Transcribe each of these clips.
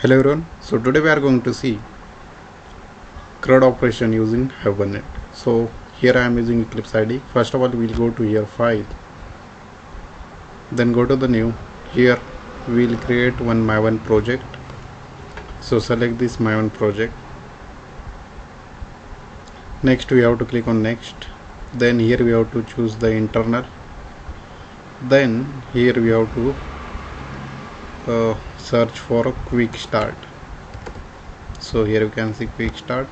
Hello everyone, so today we are going to see crud operation using Hibernate. So here I am using Eclipse ID. First of all, we'll go to here file, then go to the new. Here we'll create one my1 project. So select this my1 project. Next we have to click on next. Then here we have to choose the internal. Then here we have to search for a quick start. So here you can see quick start,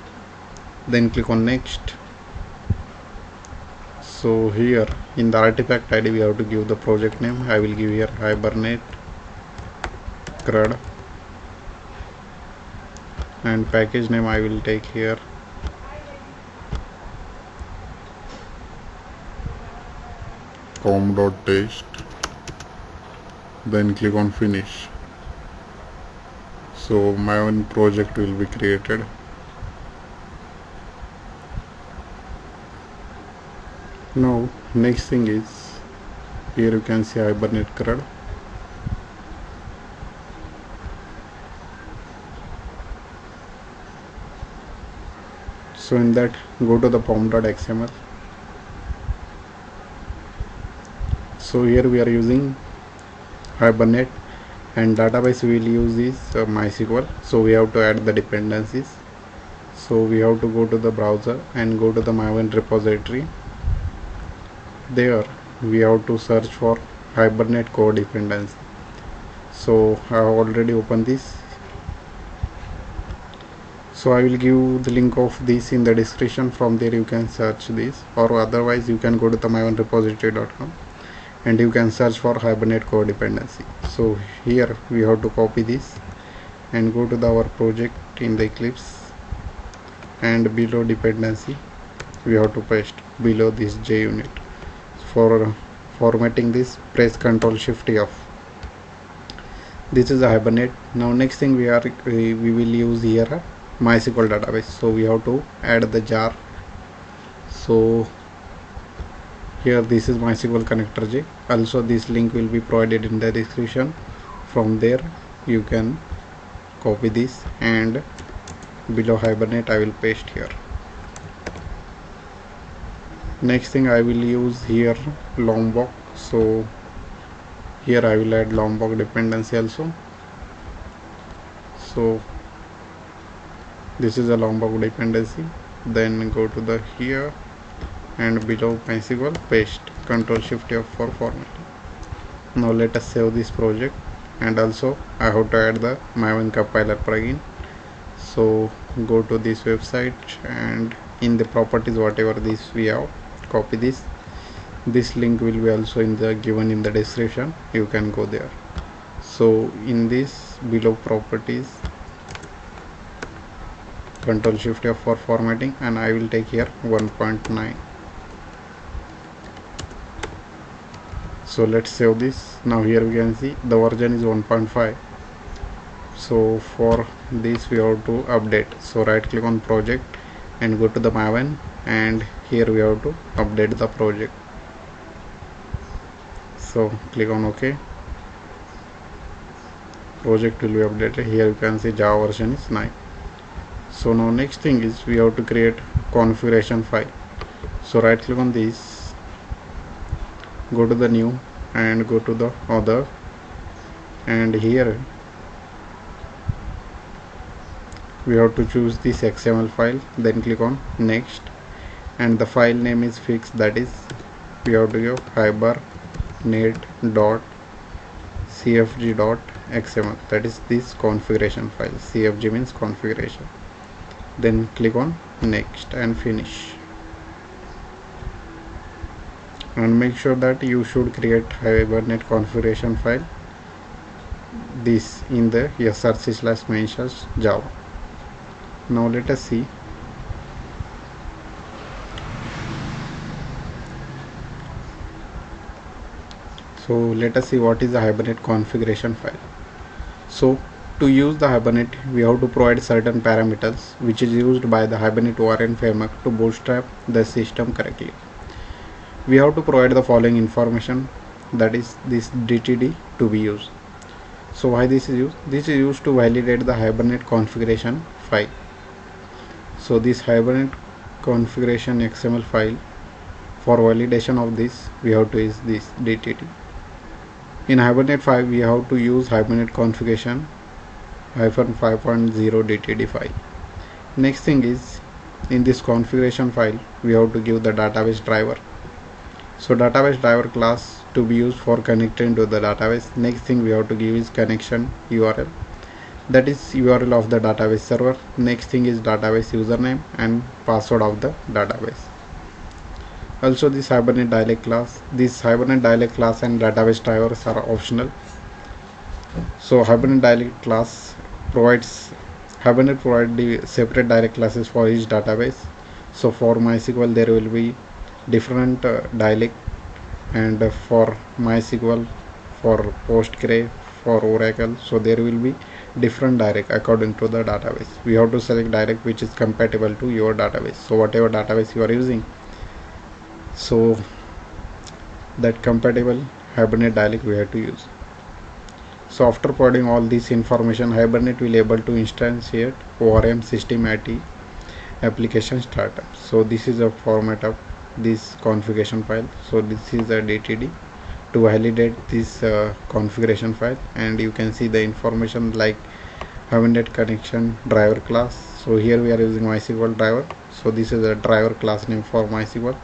then click on next. So here in the artifact ID we have to give the project name. I will give here Hibernate crud, and package name I will take here com.test, then click on finish. So my own project will be created. Now next thing is, here you can see Hibernate crud. So in that, go to the pom.xml. So here we are using Hibernate, and database we will use is MySQL. So we have to add the dependencies. So we have to go to the browser and go to the my1 repository. There we have to search for Hibernate core dependency. So I have already opened this. So I will give the link of this in the description. From there you can search this, or otherwise you can go to the my1repository.com and you can search for Hibernate core dependency. So here we have to copy this and go to our project in the Eclipse, and below dependency we have to paste below this JUnit. For formatting this, press Ctrl Shift F. This is a Hibernate. Now next thing we will use here a MySQL database. So we have to add the jar. So here this is MySQL connector J. Also this link will be provided in the description. From there you can copy this, and below Hibernate I will paste here. Next thing I will use here Lombok. So here I will add Lombok dependency also. So this is a Lombok dependency. Then go to the here, and below MySQL paste Ctrl Shift F for formatting. Now let us save this project, and also I have to add the my1 compiler plugin. So go to this website, and in the properties whatever this we have, copy this link will be also in the given in the description. You can go there. So in this below properties, Ctrl Shift F for formatting, and I will take here 1.9. So let's save this. Now here we can see the version is 1.5. so for this we have to update. So right click on project and go to the my1, and here we have to update the project. So click on OK. Project will be updated. Here you can see Java version is 9. So now next thing is we have to create configuration file. So right click on this, go to the new and go to the other, and here we have to choose this XML file. Then click on next, and the file name is fixed, that is we have to give hibernate.cfg.xml, that is this configuration file. CFG means configuration. Then click on next and finish, and make sure that you should create Hibernate configuration file this in the src/main/java. Now let us see. So let us see what is the Hibernate configuration file. So to use the Hibernate, we have to provide certain parameters which is used by the Hibernate ORM framework to bootstrap the system correctly. We have to provide the following information, that is this DTD to be used. So why this is used? This is used to validate the Hibernate configuration file. So this Hibernate configuration XML file, for validation of this we have to use this DTD. In Hibernate 5 we have to use Hibernate configuration -5.0 DTD file. Next thing is, in this configuration file we have to give the database driver. So database driver class to be used for connecting to the database. Next thing we have to give is connection URL, that is URL of the database server. Next thing is database username and password of the database. Also this Hibernate dialect class, this Hibernate dialect class and database drivers are optional. So Hibernate dialect class provides, Hibernate provides the separate direct classes for each database. So for MySQL there will be different dialect, and for MySQL, for Postgre, for Oracle, so there will be different direct according to the database. We have to select direct which is compatible to your database. So whatever database you are using, so that compatible Hibernate dialect we have to use. So after providing all this information, Hibernate will able to instantiate ORM system IT application startup. So this is a format of this configuration file. So this is a DTD to validate this configuration file, and you can see the information like Hibernate connection driver class. So here we are using MySQL driver, so this is a driver class name for MySQL.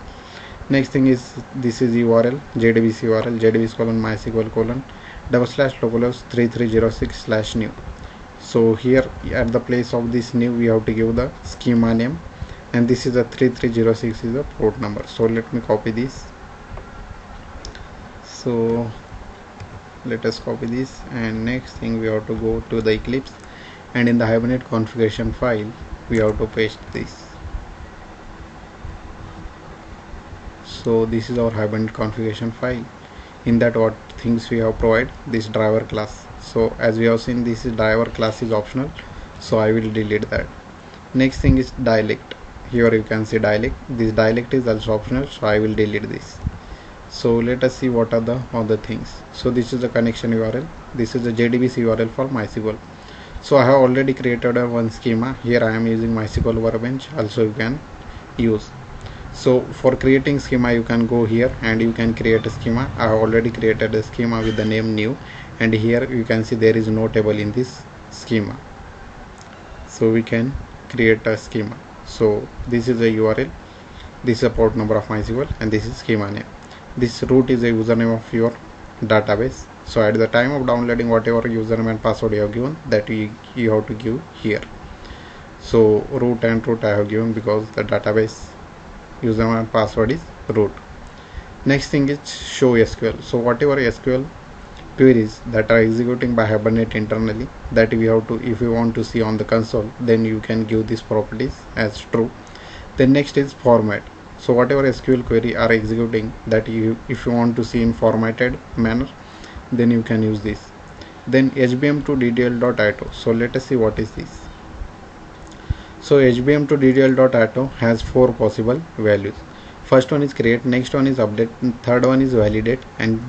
Next thing is, this is URL, JDBC URL, JDBC:MySQL: /localhost 3306/new. So here at the place of this new we have to give the schema name, and this is a 3306 is the port number. So let me copy this. So let us copy this, and next thing we have to go to the Eclipse, and in the Hibernate configuration file we have to paste this. So this is our Hibernate configuration file. In that what things we have provided, this driver class. So as we have seen, this is driver class is optional, so I will delete that. Next thing is dialect. Here you can see dialect. This dialect is also optional, so I will delete this. So let us see what are the other things. So this is the connection URL. This is the JDBC URL for MySQL. So I have already created a one schema. Here I am using MySQL Workbench. Also you can use. So for creating schema you can go here and you can create a schema. I have already created a schema with the name new, and here you can see there is no table in this schema. So we can create a schema. So this is a URL, this is a port number of MySQL, and this is schema name. This root is a username of your database. So at the time of downloading, whatever username and password you have given, that you have to give here. So root and root I have given because the database username and password is root. Next thing is show SQL. So whatever SQL queries that are executing by Hibernate internally, that we have to, if you want to see on the console, then you can give these properties as true. Then next is format. So whatever SQL query are executing, that if you want to see in formatted manner, then you can use this. Then HBM to DDL.ito. So let us see what is this. So HBM to DDL.ito has 4 possible values. First one is create, next one is update, third one is validate, and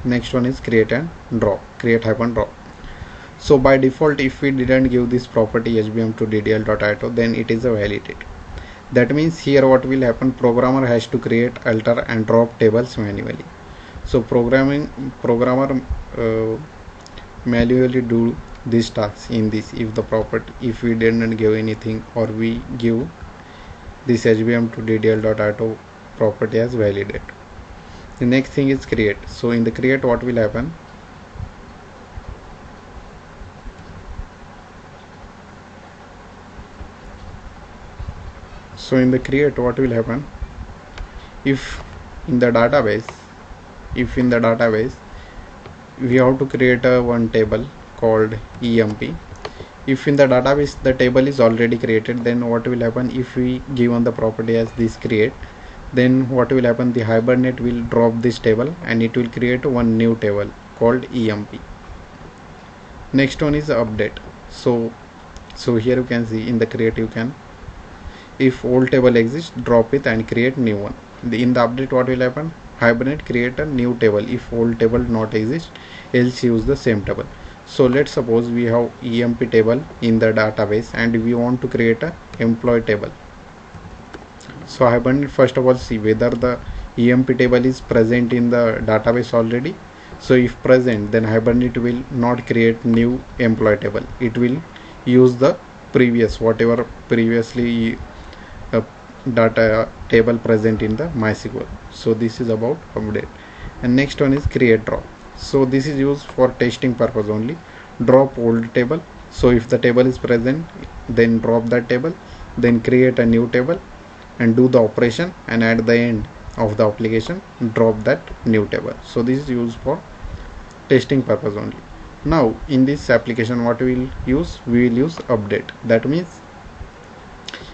next one is create and drop, create-drop. So by default, if we didn't give this property HBM to DDL.ito, then it is a validate. That means here what will happen, programmer has to create, alter and drop tables manually. So programmer manually do these tasks in this, if the property, if we didn't give anything, or we give this HBM to DDL.ito property as validate. The next thing is create. So in the create, what will happen, so in the create what will happen, if in the database we have to create a one table called EMP. If in the database the table is already created, then what will happen, if we given the property as this create, then what will happen, the Hibernate will drop this table and it will create one new table called EMP. Next one is update. So here you can see in the create, you can, if old table exists, drop it and create new one. In the update, what will happen, Hibernate create a new table if old table not exist, else use the same table. So let's suppose we have emp table in the database and we want to create a employee table. So Hibernate first of all see whether the emp table is present in the database already. So if present, then Hibernate will not create new employee table. It will use the previous whatever previously data table present in the MySQL. So this is about update. And next one is create drop. So this is used for testing purpose only. Drop old table. So if the table is present, then drop that table, then create a new table and do the operation, and at the end of the application drop that new table. So this is used for testing purpose only. Now in this application what we will use update. That means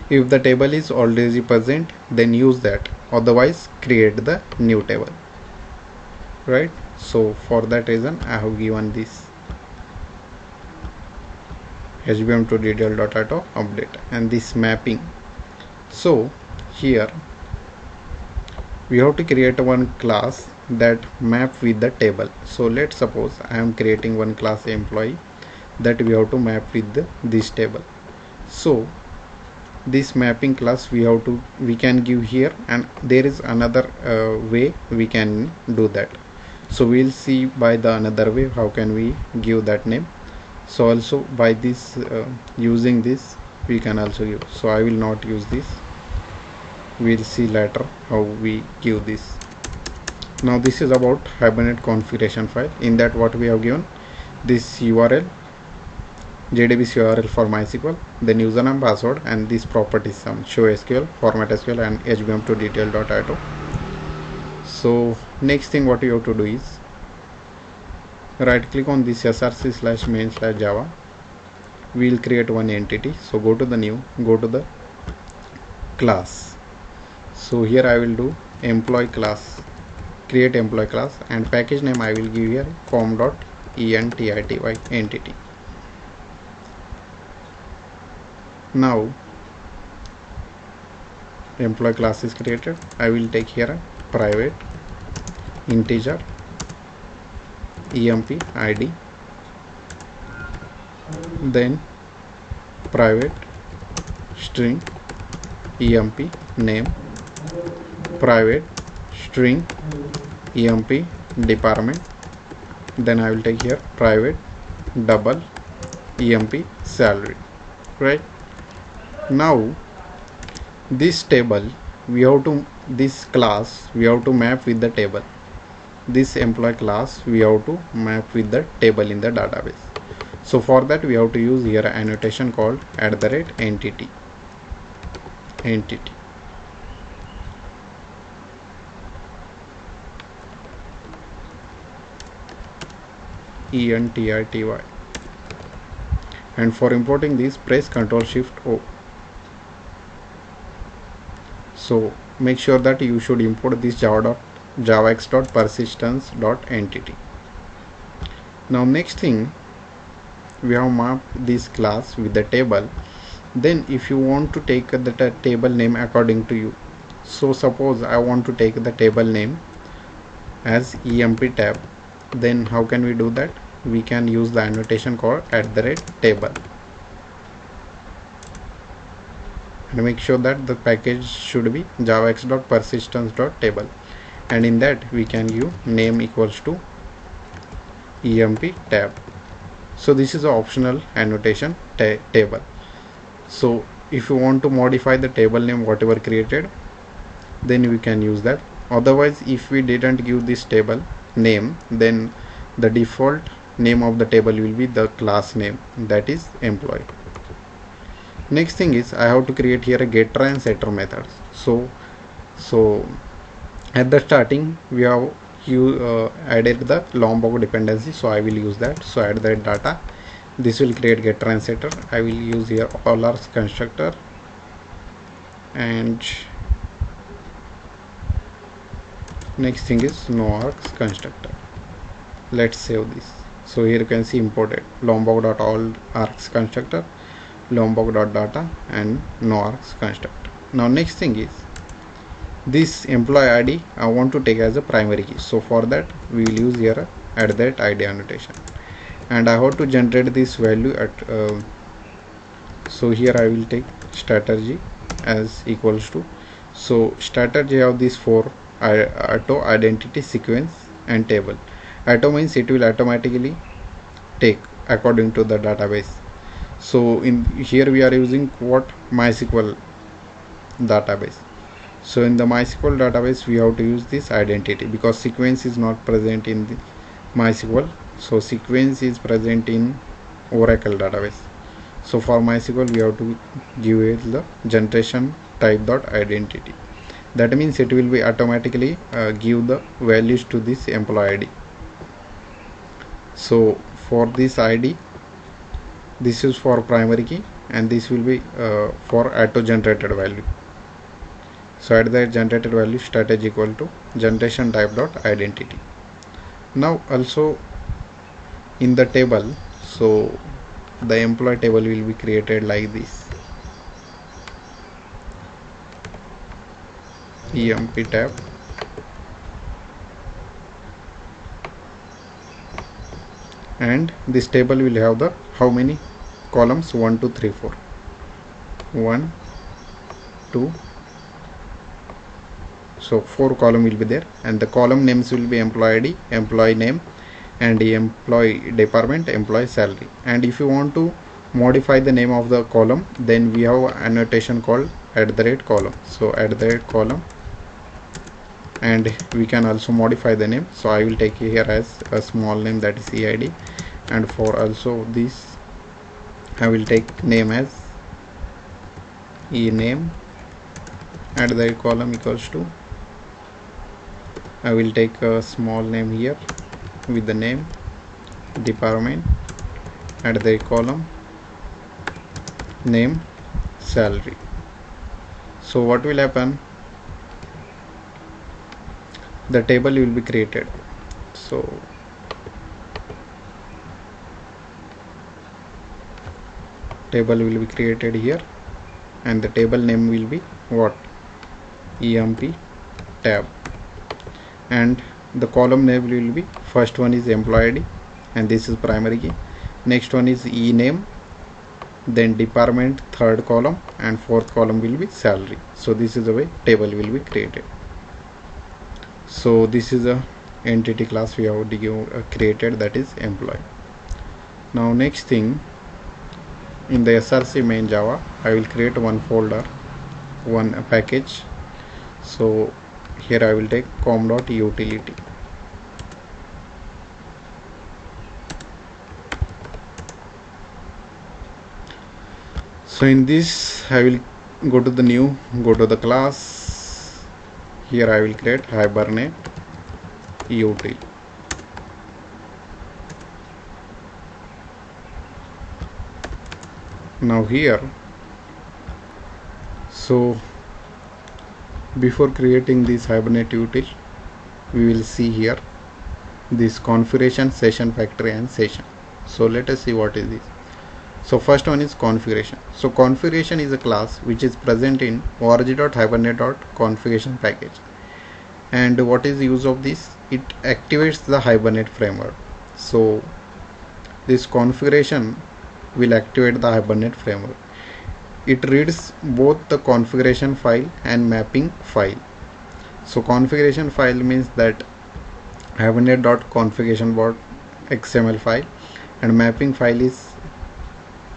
if the table is already present, then use that, otherwise create the new table, right? So for that reason I have given this hbm to detail.auto update and this mapping. So here we have to create one class that map with the table. So let's suppose I am creating one class employee that we have to map with this table. So this mapping class we can give here, and there is another way we can do that. So we'll see by the another way how can we give that name. So also by this using this we can also give. So I will not use this, we'll see later how we give this. Now this is about Hibernate configuration file. In that what we have given this URL, JDBC URL for MySQL, then username, password, and this properties sum, show SQL, format SQL, and hbm to detail.auto. So next thing what you have to do is right click on this src/main/java. We will create one entity. So go to the new, go to the class. So here I will do employee class, create employee class, and package name I will give here form.entity entity. Now employee class is created. I will take here a private integer emp id, then private string emp name, private string emp department, then I will take here private double emp salary, right? Now this table this class we have to map with the table. This employee class we have to map with the table in the database. So for that we have to use here an annotation called @entity. ENTITY, and for importing this press Ctrl+Shift+O. So make sure that you should import this javax.persistence.entity. Now next thing, we have mapped this class with the table. Then if you want to take the table name according to you, so suppose I want to take the table name as emp tab, then how can we do that? We can use the annotation called @table, and make sure that the package should be javax.persistence.table, and in that we can give name equals to emp tab. So this is an optional annotation table. So if you want to modify the table name whatever created, then we can use that. Otherwise if we didn't give this table name, then the default name of the table will be the class name, that is employee. Next thing is I have to create here a getter and setter methods. So at the starting we have added the Lombok dependency, so I will use that. So add that data, this will create getter and setter. I will use here all args constructor, and next thing is no args constructor. Let's save this. So here you can see imported lombok.all args constructor, lombok.data, and no args constructor. Now next thing is this employee ID I want to take as a primary key. So for that we will use here @ID annotation, and I have to generate this value at so here I will take strategy as equals to, so strategy have these four: auto, identity, sequence and table. Auto means it will automatically take according to the database. So in here we are using what? MySQL database. So in the MySQL database we have to use this identity, because sequence is not present in the MySQL. So sequence is present in Oracle database. So for MySQL we have to give it the generation type dot identity. That means it will be automatically give the values to this employee ID. So for this ID, this is for primary key, and this will be for auto generated value. So at the generated value strategy equal to generation type dot identity. Now also in the table, so the employee table will be created like this: emp tab, and this table will have the how many columns? 1 2 3 4 1 2, so 4 column will be there, and the column names will be employee ID, employee name, and the employee department, employee salary. And if you want to modify the name of the column, then we have annotation called @column. So @column, and we can also modify the name. So I will take here as a small name, that is EID, and for also this I will take name as ename, @column equals to, I will take a small name here with the name, department, @column, name, salary. So what will happen? The table will be created. So table will be created here, and the table name will be what? emp tab, and the column name will be, first one is employee ID, and this is primary key. Next one is ename, then department, third column, and fourth column will be salary. So this is the way table will be created. So this is a entity class we have created, that is employee. Now next thing, in the src main Java I will create one folder, one package. So here I will take com.utility. So in this I will go to the new, go to the class. Here I will create Hibernate util. Now here, so before creating this Hibernate util, we will see here this configuration, session factory and session. So let us see what is this. So first one is configuration. So configuration is a class which is present in org.hibernate.configuration package. And what is the use of this? It activates the Hibernate framework. So this configuration will activate the Hibernate framework. It reads both the configuration file and mapping file. So configuration file means that hibernate.configuration.xml file, and mapping file is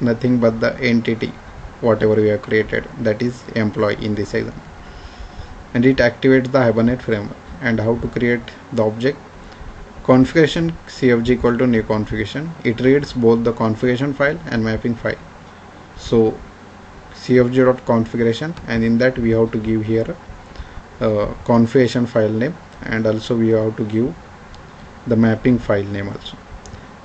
nothing but the entity whatever we have created, that is employee in this example, and it activates the Hibernate framework. And how to create the object? Configuration cfg equal to new configuration. It reads both the configuration file and mapping file. So cfg.configuration, and in that we have to give here configuration file name, and also we have to give the mapping file name also.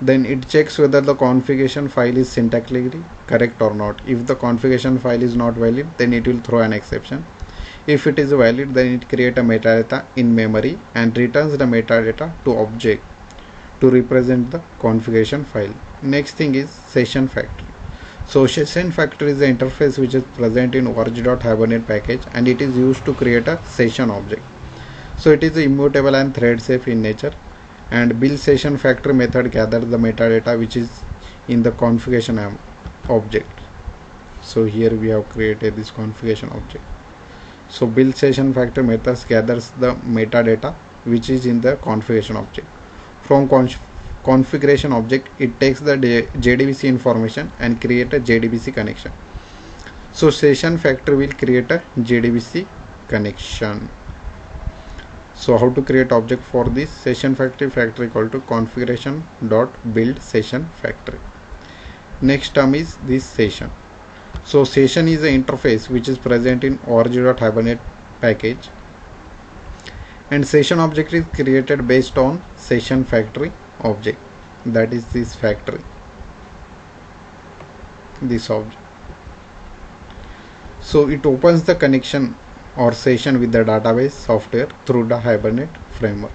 Then it checks whether the configuration file is syntactically correct or not. If the configuration file is not valid, then it will throw an exception. If it is valid, then it creates a metadata in memory and returns the metadata to object to represent the configuration file. Next thing is session factory. So session factory is the interface which is present in org.hibernate package, and it is used to create a session object. So it is immutable and thread safe in nature, and build session factory method gathers the metadata which is in the configuration object. So here we have created this configuration object. So build session factory methods gathers the metadata which is in the configuration object. From configuration object, it takes the JDBC information and create a JDBC connection. So session factory will create a JDBC connection. So how to create object for this session factory equal to configuration dot build session factory. Next term is this session. So session is the interface which is present in org.hibernate package, and session object is created based on session factory object, that is this factory, this object. So it opens the connection or session with the database software through the Hibernate framework,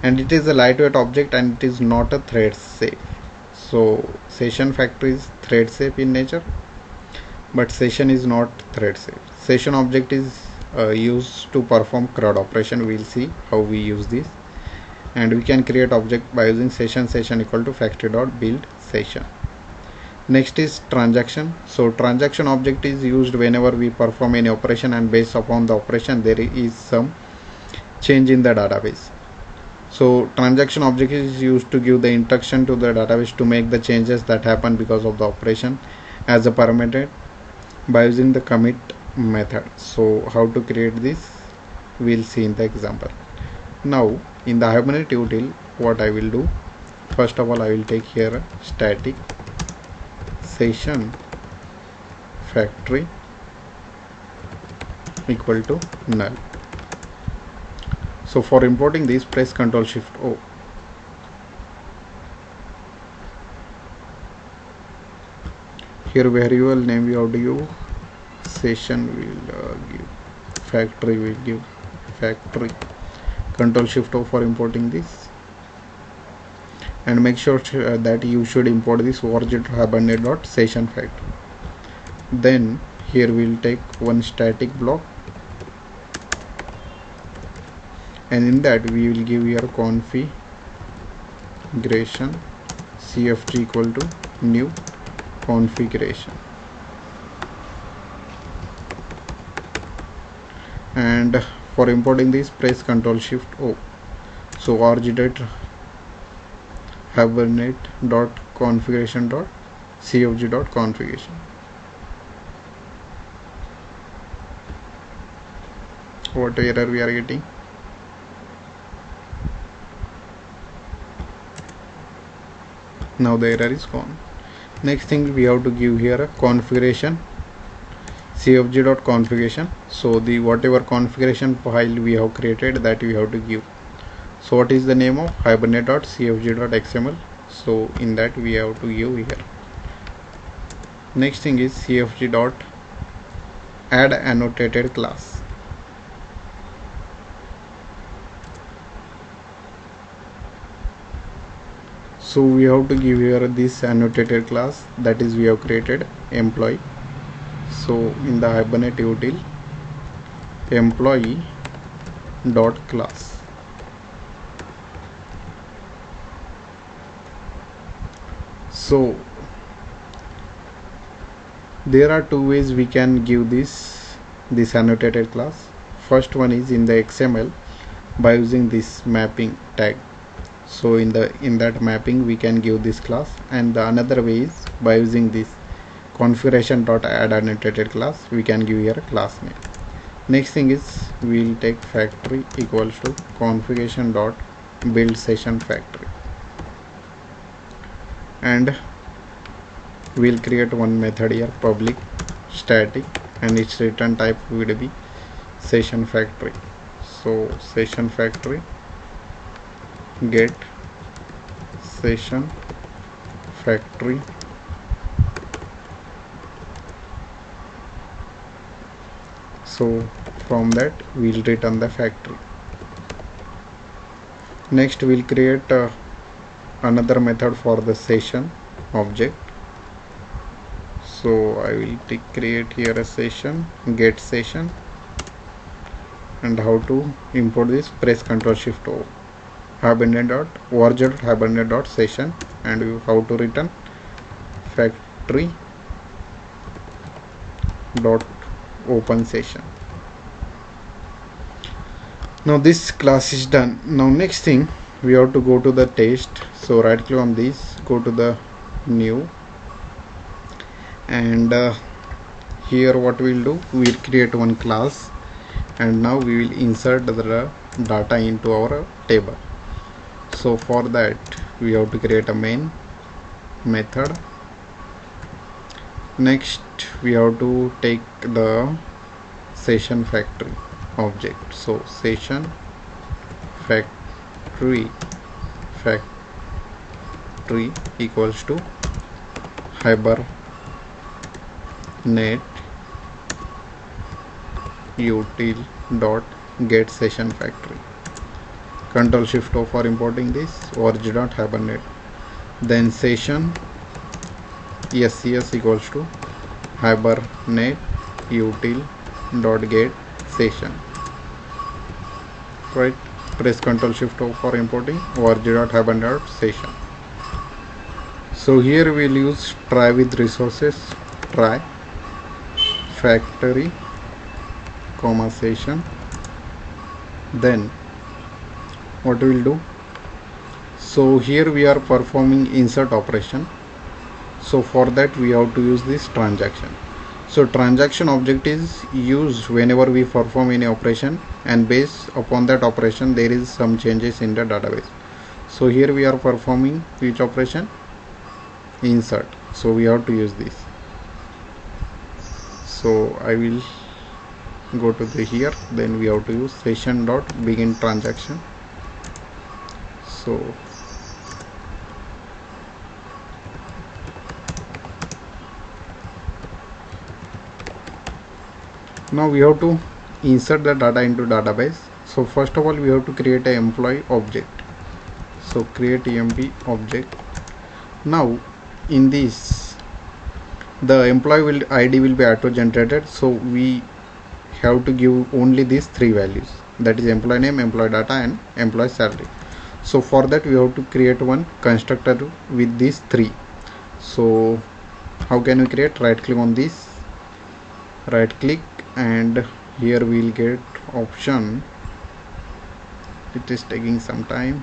and it is a lightweight object and it is not a thread safe. So session factory is thread safe in nature, but session is not thread safe. Session object is used to perform CRUD operation. We'll see how we use this, and we can create object by using session equal to factory.build session. Next is transaction. So transaction object is used whenever we perform any operation, and based upon the operation there is some change in the database. So transaction object is used to give the instruction to the database to make the changes that happen because of the operation as a parameter by using the commit method. So how to create this we'll see in the example. Now in the Hibernate util, what I will do, first of all I will take here a static session factory equal to null. So for importing this, press Ctrl Shift O. Here variable name we have to give session, will give factory, will give factory. Ctrl Shift O for importing this, and make sure that you should import this org.hibernate.session factory. Then here we'll take one static block, and in that we will give here configuration cfg equal to new configuration, and for importing this press Ctrl Shift O. So org.hibernate.configuration.cfg.configuration. What error we are getting? Now the error is gone. Next thing we have to give here a configuration cfg.configuration. So the whatever configuration file we have created, that we have to give. So what is the name of hibernate.cfg.xml? So in that we have to give here. Next thing is cfg.add annotated class. So we have to give here this annotated class, that is we have created employee. So in the Hibernate util, employee dot class. So there are two ways we can give this annotated class. First one is in the XML by using this mapping tag. So in that mapping we can give this class, and the another way is by using this configuration.add annotated class, we can give here a class name. Next thing is we'll take factory equals to configuration.build session factory, and we'll create one method here, public static, and its return type would be session factory. So session factory get session factory so from that we'll return the factory. Next we'll create another method for the session object. So I will create here a session, get session, and how to import this, press Ctrl Shift O, Hibernate.session, and how to return factory dot open session. Now this class is done. Now next thing, we have to go to the test. So right click on this, go to the new, and here what we'll do, we'll create one class, and now we will insert the data into our table. So for that we have to create a main method. Next we have to take the session factory object. So session factory equals to Hibernate util dot get session factory. Ctrl Shift O for importing this, org.hibernate. Then session SCS equals to Hibernate util dot get session. Right, press Ctrl Shift O for importing org.hibernate session. So here we will use try with resources, try factory comma session. Then what we will do, so here we are performing insert operation. So for that we have to use this transaction. So transaction object is used whenever we perform any operation, and based upon that operation there is some changes in the database. So here we are performing which operation? Insert. So we have to use this. So I will go to the here, then we have to use session dot begin transaction. So now we have to insert the data into database. So first of all we have to create an employee object. So create emp object. Now in this the employee ID will be auto generated, so we have to give only these three values, that is employee name, employee data, and employee salary. So for that we have to create one constructor with these three. So how can we create? Right click on this, right click, and here we will get option. It is taking some time.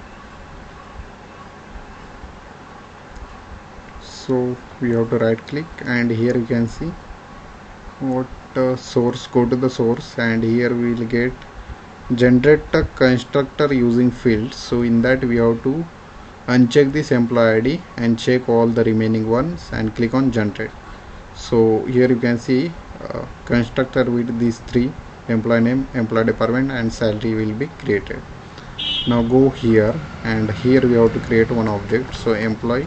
So we have to right click, and here you can see what source, go to the source, and here we will get generate a constructor using fields. So in that we have to uncheck this employee ID and check all the remaining ones and click on generate. So here you can see constructor with these three, employee name, employee department, and salary will be created. Now go here, and here we have to create one object. So employee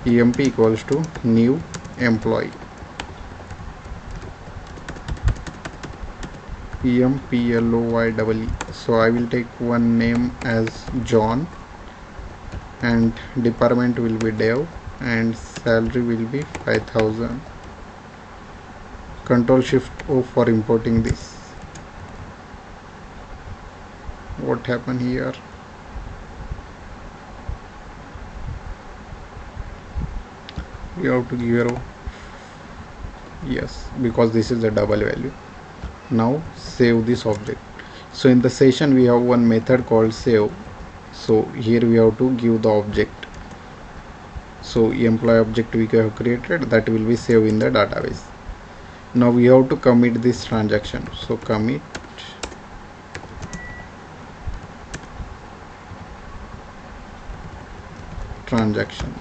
emp equals to new employee, employee. So I will take one name as John, and department will be dev, and salary will be 5,000. Ctrl Shift O for importing this. What happened here? We have to give 0. Yes, because this is a double value. Now save this object. So in the session we have one method called save. So here we have to give the object. So employee object we have created, that will be saved in the database. Now we have to commit this transaction. So commit transaction.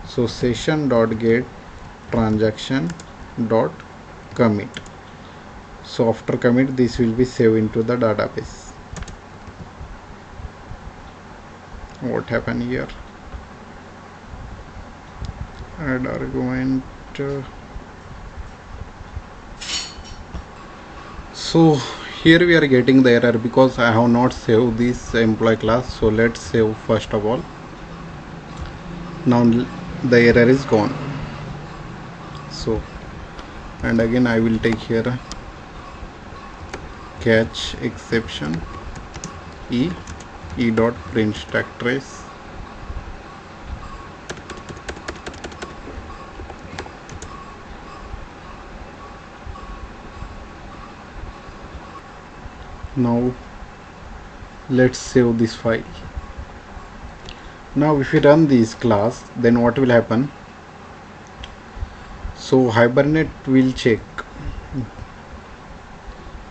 So session dot get transaction dot commit. So after commit, this will be saved into the database. What happened here? Add argument. So here we are getting the error because I have not saved this employee class. So let's save first of all. Now the error is gone. So, and again I will take here catch exception e dot print stack trace. Now let's save this file. Now if we run this class, then what will happen? So Hibernate will check,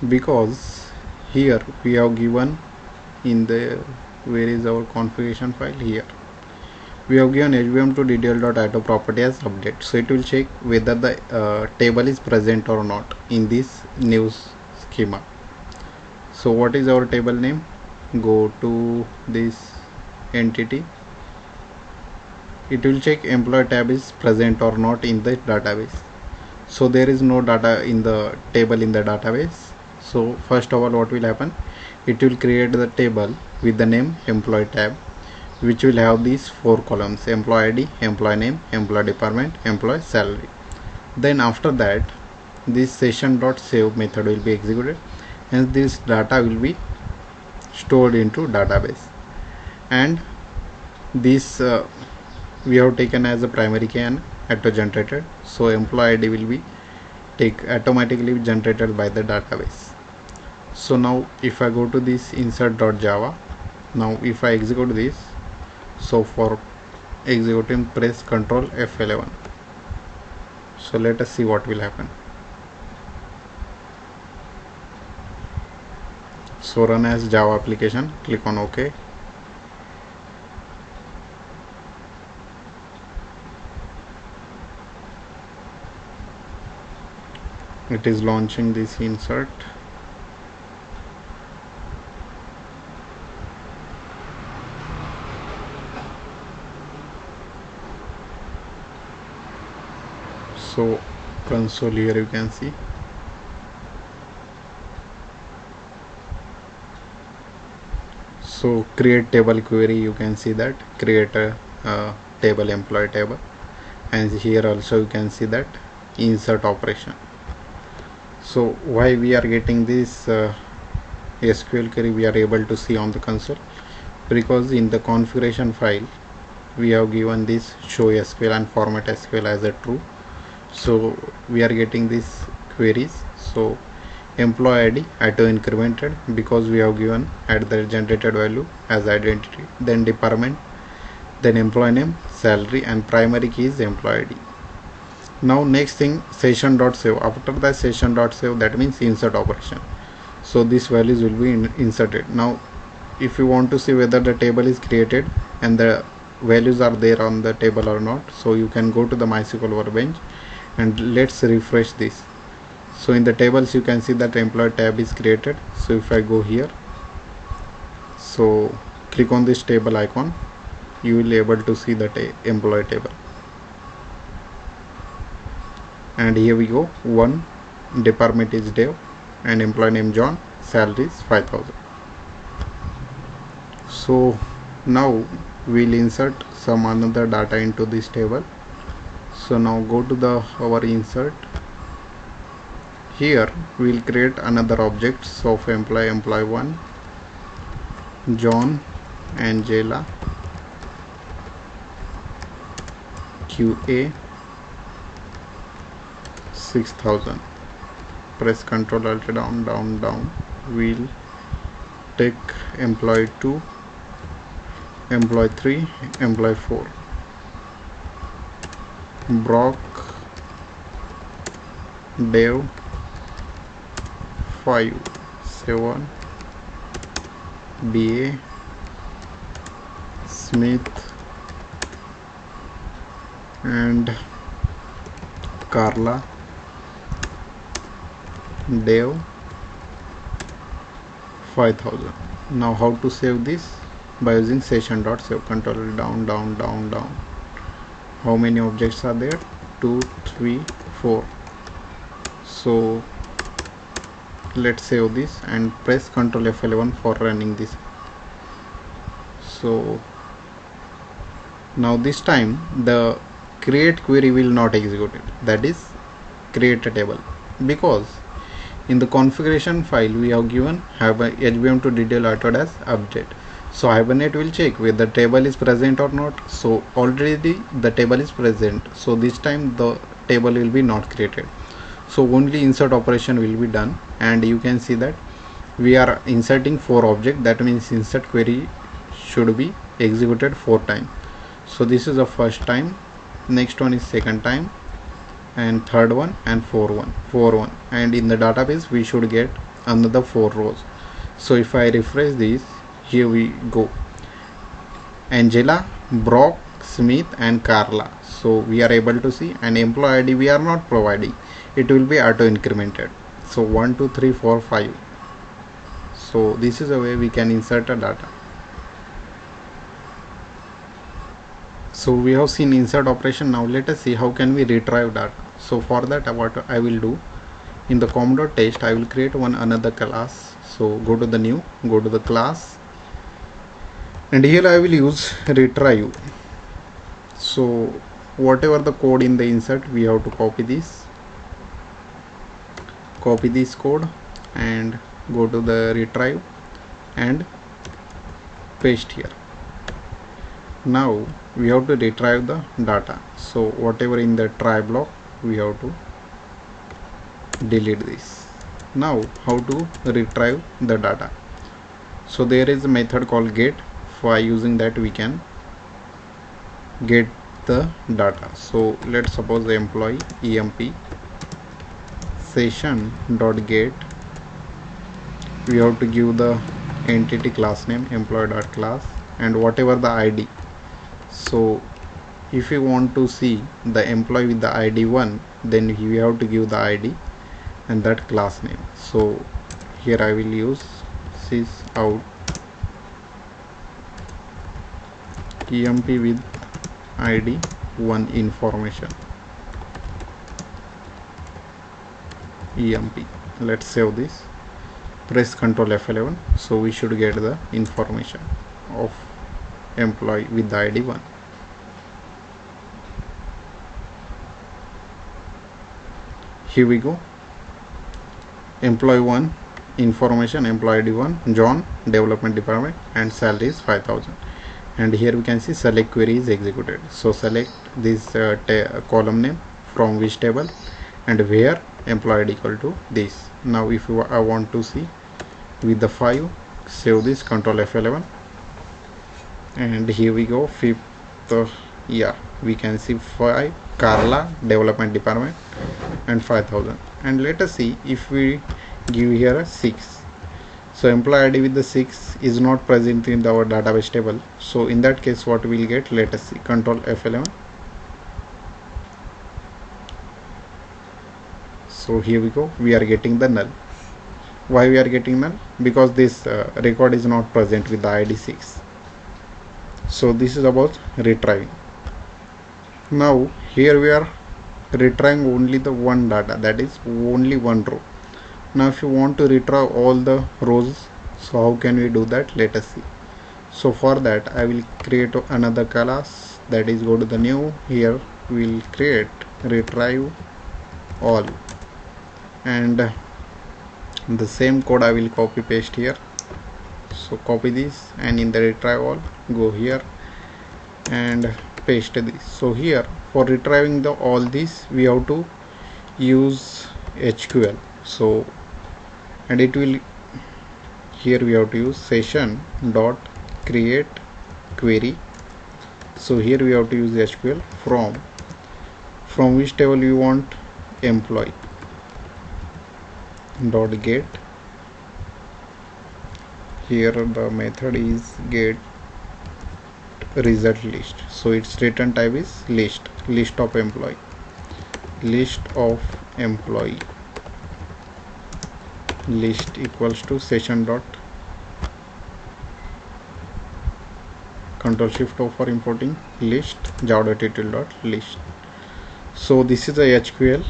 because here we have given in the, where is our configuration file? Here we have given hvm2ddl.auto property as update. So it will check whether the table is present or not in this new schema. So what is our table name? Go to this entity. It will check employee tab is present or not in the database. So there is no data in the table in the database. So first of all, what will happen? It will create the table with the name employee tab, which will have these 4 columns: employee ID, employee name, employee department, employee salary. Then after that, this session.save method will be executed, and this data will be stored into database. And this we have taken as a primary key and auto generated. So employee ID will be automatically generated by the database. So now if I go to this insert.java, now if I execute this, so for executing press Ctrl F11. So let us see what will happen. So run as Java application, click on OK. It is launching this insert. So console here you can see. So create table query, you can see that create a table, employee table, and here also you can see that insert operation. So why we are getting this SQL query we are able to see on the console, because in the configuration file we have given this show SQL and format SQL as a true. So we are getting these queries. So employee ID auto incremented because we have given at the generated value as identity, then department, then employee name, salary, and primary key is employee ID. Now next thing, session.save. After that session.save, that means insert operation. So these values will be inserted. Now if you want to see whether the table is created and the values are there on the table or not, so you can go to the MySQL workbench and let's refresh this. So in the tables you can see that employee tab is created. So if I go here, so click on this table icon, you will be able to see the employee table. And here we go, one department is Dev and employee name John, salary is 5,000. So now we'll insert some another data into this table. So now go to our insert. Here we'll create another objects of employee 1, John, Angela, QA, 6,000. Press Ctrl Alt down. We'll take employee 2, employee 3, employee 4, Brock, Dev, 5, 7, BA, Smith, and Carla, Dev, 5,000. Now how to save this? By using session.save. Control down. How many objects are there? 2, 3, 4. So let's save this and press Ctrl F11 for running this. So now this time the create query will not execute it. That is, create a table, because in the configuration file we have given have a HBM to detail added as update. So Hibernate will check whether the table is present or not. So already the table is present, so this time the table will be not created. So only insert operation will be done, and you can see that we are inserting 4 objects. That means insert query should be executed 4 times. So this is the first time, next one is second time, and third one, and four one, and in the database we should get another 4 rows. So if I refresh this, here we go, Angela, Brock, Smith and Carla. So we are able to see, and employee ID we are not providing, it will be auto incremented. So 1 2 3 4 5. So this is a way we can insert a data. So we have seen insert operation. Now let us see how can we retrieve data. So for that, what I will do, in the com.test I will create another class. So go to the new, go to the class, and here I will use retrieve. So whatever the code in the insert, we have to copy this code and go to the retrieve and paste here. Now we have to retrieve the data. So whatever in the try block, we have to delete this. Now how to retrieve the data? So there is a method called get. For using that we can get the data. So let's suppose the employee emp session.get, we have to give the entity class name employee.class and whatever the ID. So if you want to see the employee with the ID 1, then we have to give the ID and that class name. So here I will use sysout emp with ID 1 information emp. Let's save this, press Ctrl F11. So we should get the information of employee with the ID 1. Here we go, employee 1 information, employee ID 1, John, development department, and salary is 5,000. And here we can see select query is executed. So select this column name from which table and where employee ID equal to this. Now if I want to see with the 5, save this, Ctrl F11, and here we go, fifth, yeah, we can see 5, Carla, development department, and 5,000. And let us see if we give here a 6. So employee ID with the 6 is not present in our database table. So in that case what we will get, let us see, Ctrl F11. So here we go, we are getting the null. Why we are getting null? Because this record is not present with the ID 6. So this is about retrieving. Now here we are retrieving only the one data, that is only one row. Now if you want to retrieve all the rows, so how can we do that? Let us see. So for that I will create another class, that is go to the new, here we will create retrieve all, and the same code I will copy paste here. So copy this, and in the retrieve all, go here and paste this. So here for retrieving the all this we have to use SQL. So and it will, here we have to use session dot create query. So here we have to use SQL from which table we want employee dot get. Here the method is get result list. So its return type is list of employee, list equals to session dot Control Shift O for importing list java.title dot list. So this is a SQL.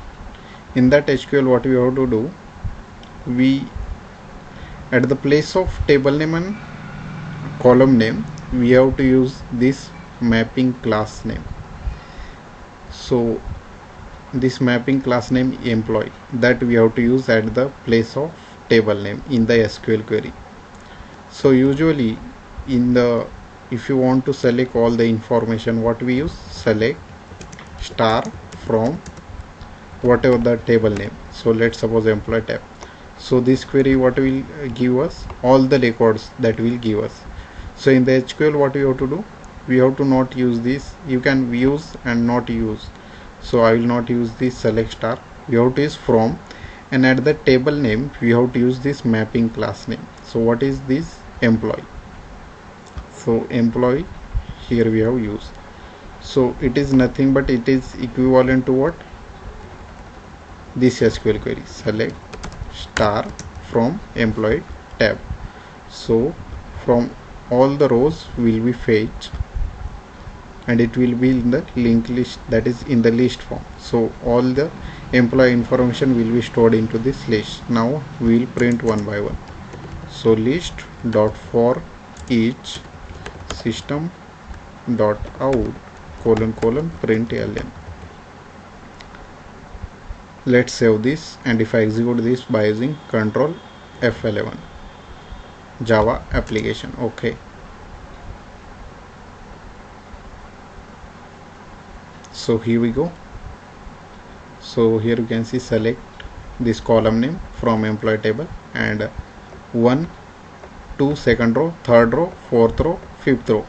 In that SQL what we have to do, we at the place of table name and column name we have to use this mapping class name. So this mapping class name employee that we have to use at the place of table name in the SQL query. So usually in the, if you want to select all the information, what we use, select star from whatever the table name. So let's suppose employee tab. So this query what will give us, all the records that will give us. So in the SQL what we have to do, we have to not use this, you can use and not use. So I will not use this select star, we have to use from, and at the table name we have to use this mapping class name. So what is this, employee. So employee here we have used. So it is nothing but it is equivalent to what, this SQL query, select star from employee tab. So from all the rows will be fetched and it will be in the linked list, that is in the list form. So all the employee information will be stored into this list. Now we will print one by one. So list dot for each system dot out colon colon print ln. Let's save this, and if I execute this by using Ctrl F11, Java application, okay. So here we go. So here you can see select this column name from employee table, and 1, 2, second row, third row, fourth row, fifth row,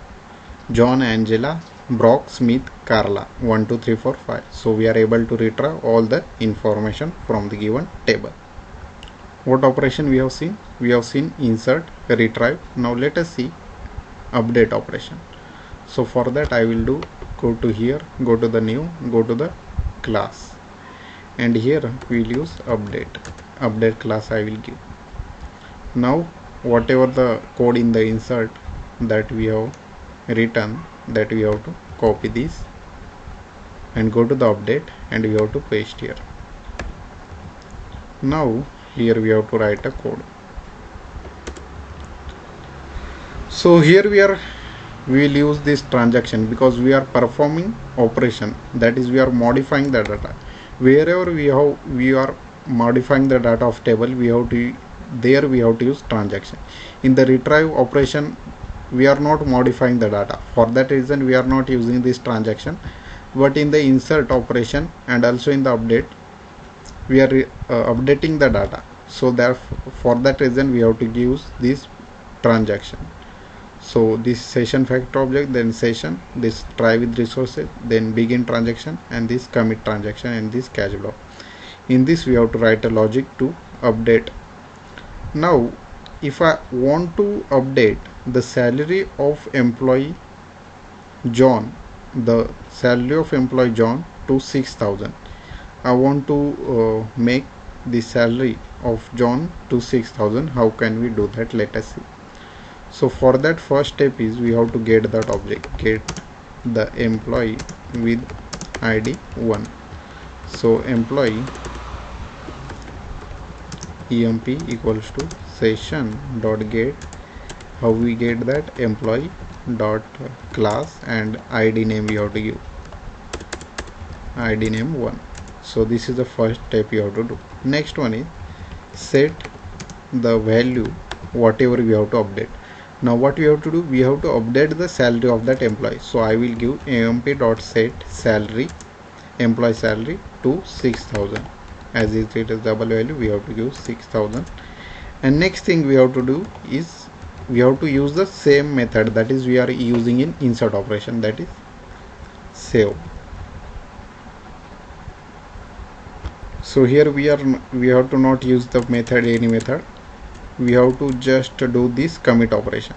John, Angela, Brock, Smith, Carla, 1, 2, 3, 4, 5. So we are able to retrieve all the information from the given table. What operation we have seen? We have seen insert, retrieve. Now let us see update operation. So for that I will do, go to here, go to the new, go to the class, and here we will use update class I will give. Now whatever the code in the insert that we have written, that we have to copy this and go to the update, and we have to paste here. Now here we have to write a code. So here we will use this transaction because we are performing operation, that is we are modifying the data. Wherever we are modifying the data of table, we have to use transaction. In the retrieve operation we are not modifying the data, for that reason we are not using this transaction. But in the insert operation and also in the update we are updating the data, so therefore for that reason we have to use this transaction. So this session factor object, then session, this try with resources, then begin transaction, and this commit transaction, and this catch block. In this we have to write a logic to update. Now if I want to update the salary of employee John, the salary of employee John to 6,000, I want to make the salary of John to 6,000. How can we do that? Let us see. So for that, first step is we have to get that object, get the employee with ID 1. So employee emp equals to session dot get, how we get that, employee dot class, and ID name we have to give, ID name 1. So this is the first step you have to do. Next one is set the value whatever we have to update. Now what we have to do, we have to update the salary of that employee. So I will give emp.set salary, employee salary to 6,000. As it is double value, we have to give 6,000. And next thing we have to do is we have to use the same method that is we are using in insert operation, that is save. So here we have to not use the method, any method, we have to just do this commit operation,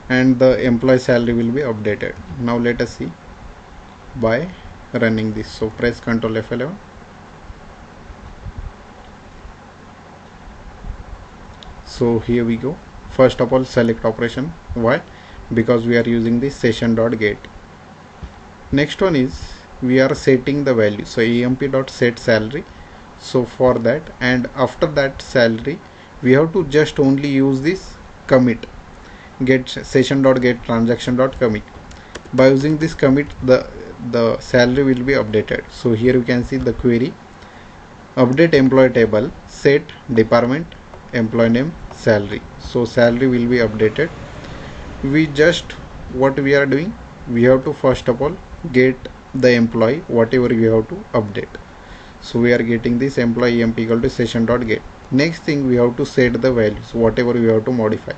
and the employee salary will be updated. Now let us see by running this. So press Ctrl F11. So here we go. First of all, select operation. Why? Because we are using the session.get. Next one is we are setting the value. So emp.set salary. So for that, and after that salary, we have to just only use this commit, get session.get transaction.commit. By using this commit, the salary will be updated. So here you can see the query update employee table, set department, employee name, salary. So salary will be updated. We just, what we are doing, we have to first of all get the employee whatever we have to update. So we are getting this employee emp equal to session.get. Next thing, we have to set the values whatever we have to modify,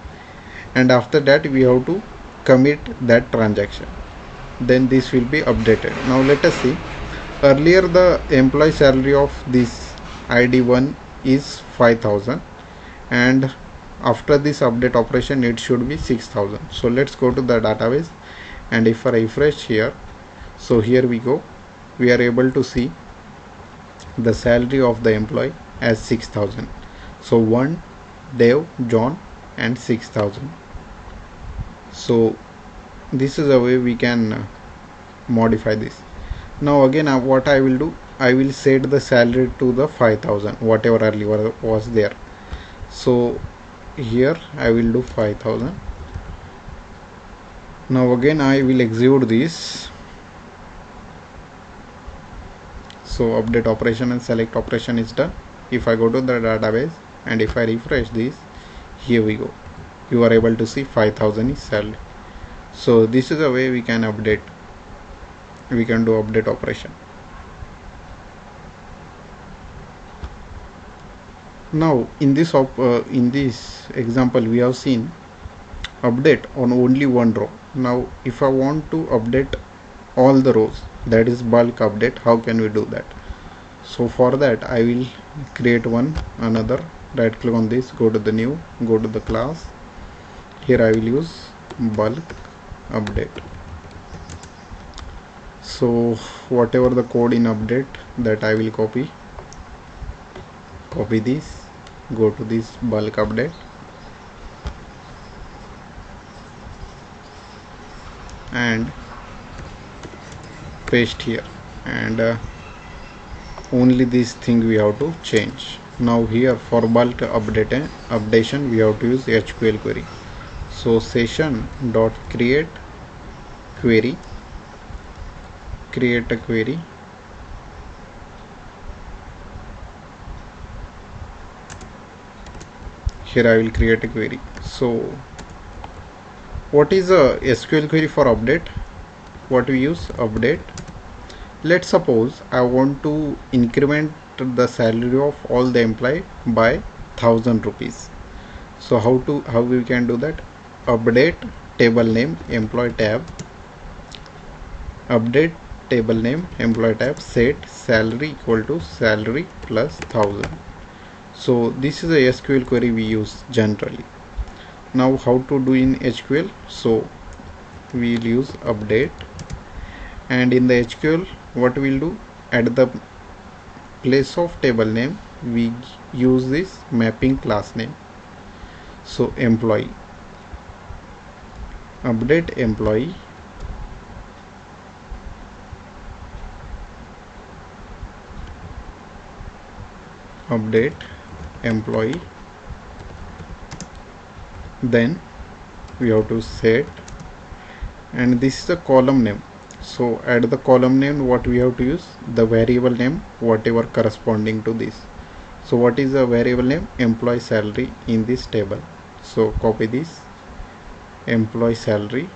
and after that we have to commit that transaction. Then this will be updated. Now let us see. Earlier the employee salary of this ID1 is 5000, and after this update operation it should be 6000. So let's go to the database, and if I refresh here, so here we go, we are able to see the salary of the employee as 6000. So 1 Dev, John and 6000. So this is a way we can modify this. Now again what I will do, I will set the salary to the 5000 whatever earlier was there. So here I will do 5000. Now again I will execute this. So update operation and select operation is done. If I go to the database and if I refresh this, here we go, you are able to see 5000 is salary. So this is a way we can update, we can do update operation. Now in this example we have seen update on only one row. Now if I want to update all the rows, that is bulk update, how can we do that? So for that I will create another, right click on this, go to the new, go to the class, here I will use bulk update. So whatever the code in update, that I will copy this, go to this bulk update and paste here, and only this thing we have to change. Now here for bulk updation we have to use SQL query. So session dot create query, create a query, here I will create a query. So what is a SQL query for update? What we use, update. Let's suppose I want to increment the salary of all the employee by 1000 rupees. So how we can do that? Update table name employee tab, update table name employee tab, set salary equal to salary plus 1000. So this is a SQL query we use generally. Now how to do in SQL? So we will use update, and in the SQL what we'll do, at the place of table name we use this mapping class name. So employee, update employee, update employee, then we have to set, and this is the column name. So at the column name what we have to use, the variable name whatever corresponding to this. So what is the variable name? Employee salary in this table. So copy this, employee salary,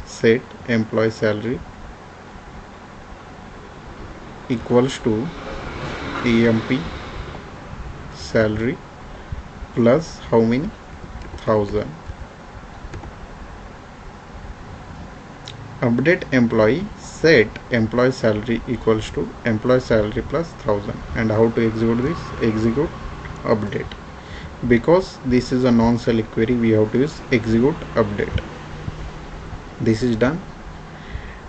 set employee salary equals to emp salary plus how many? 1000. Update employee, set employee salary equals to employee salary plus 1000. And how to execute this? Execute update. Because this is a non-select query, we have to use execute update. This is done,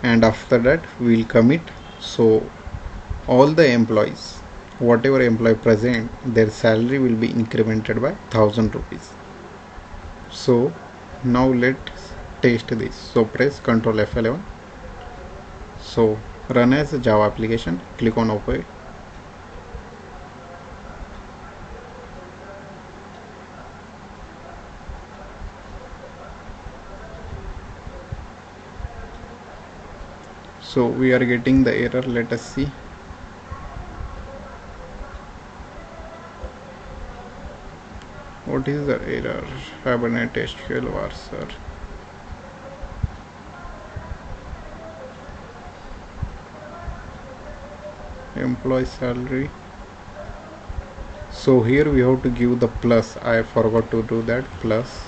and after that we will commit. So all the employees, whatever employee present, their salary will be incremented by 1000 rupees. So now let's test this. So press Ctrl F11. So run as a Java application, click on open. So we are getting the error. Let us see. What is the error? Hibernate SQL parser. Employee salary. So here we have to give the plus. I forgot to do that plus.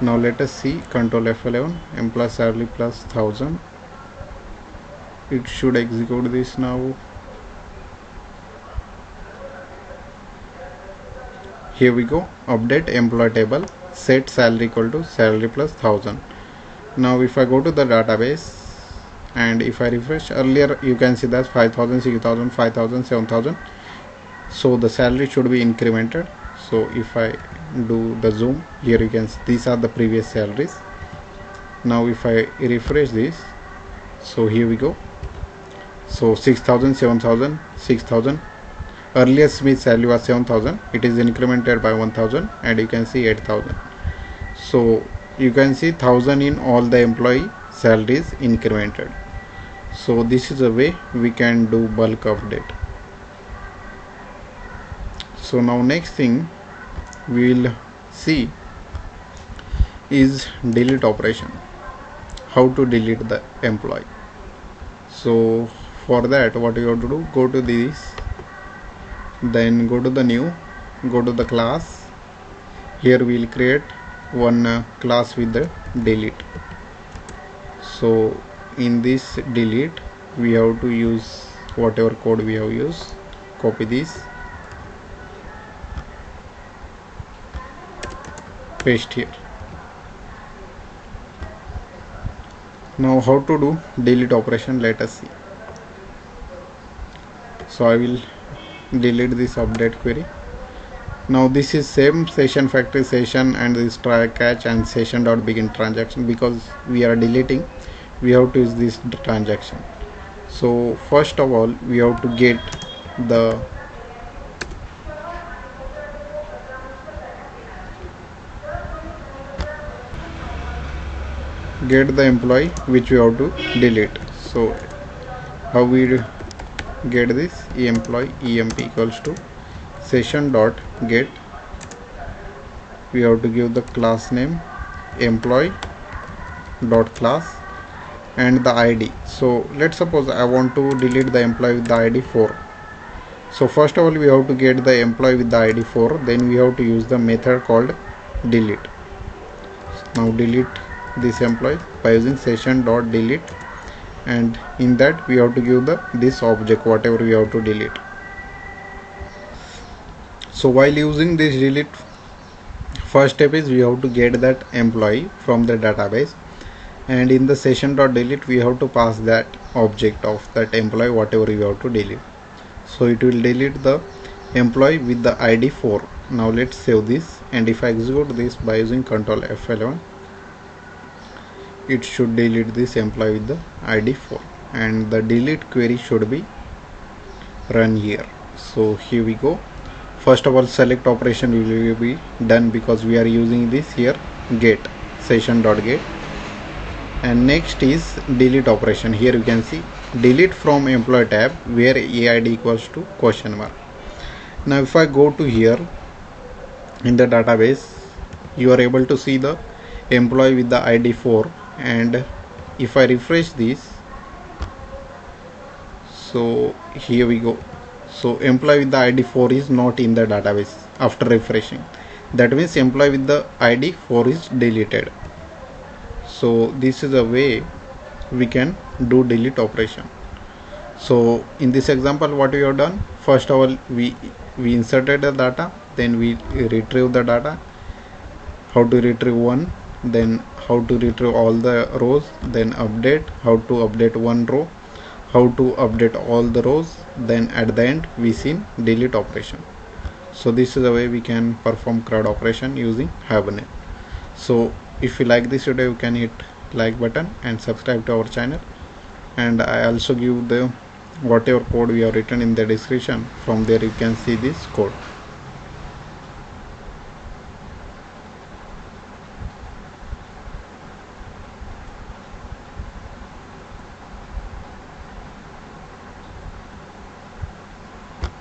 Now let us see. Control F11. Employee salary plus 1000. It should execute this now. Here we go. Update employee table. Set salary equal to salary plus 1000. Now if I go to the database and if I refresh, earlier you can see that 5000, 6000, 5000, 7000. So the salary should be incremented. So if I do the zoom, here you can see these are the previous salaries. Now if I refresh this, so here we go. So 6000, 7000, 6000. Earlier Smith salary was 7000. It is incremented by 1000 and you can see 8000. So you can see 1000 in all the employee salaries incremented. So this is a way we can do bulk update. So now next thing we will see is delete operation. How to delete the employee. So for that what you have to do, go to this, then go to the new, go to the class. Here we will create one class with the delete. So in this delete we have to use whatever code we have used. Copy this, paste here. Now how to do delete operation, let us see. So I will delete this update query. Now this is same session factory session and this try catch and session dot begin transaction. Because we are deleting, we have to use this transaction. So first of all we have to get the employee which we have to delete. So how we get this? Employee emp equals to session dot get. We have to give the class name employee dot class and the ID. So let's suppose I want to delete the employee with the ID 4. So first of all we have to get the employee with the ID 4, then we have to use the method called delete. Now delete this employee by using session dot delete, and in that we have to give the this object whatever we have to delete. So while using this delete, first step is we have to get that employee from the database, and in the session dot delete we have to pass that object of that employee whatever we have to delete. So it will delete the employee with the ID 4. Now let's save this, and if I execute this by using Ctrl F11, it should delete this employee with the ID 4, and the delete query should be run here. So here we go. First of all select operation will be done because we are using this here get session dot get, and next is delete operation. Here you can see delete from employee tab where AID equals to question mark. Now if I go to here in the database, you are able to see the employee with the ID 4, and if I refresh this, so here we go. So employee with the ID 4 is not in the database after refreshing. That means employee with the ID 4 is deleted. So this is a way we can do delete operation. So in this example what we have done, first of all we inserted the data, then we retrieve the data. How to retrieve one, then how to retrieve all the rows, then update, how to update one row, how to update all the rows, then at the end we seen delete operation. So this is the way we can perform CRUD operation using Hibernate. So if you like this video, you can hit like button and subscribe to our channel, and I also give the whatever code we have written in the description. From there you can see this code.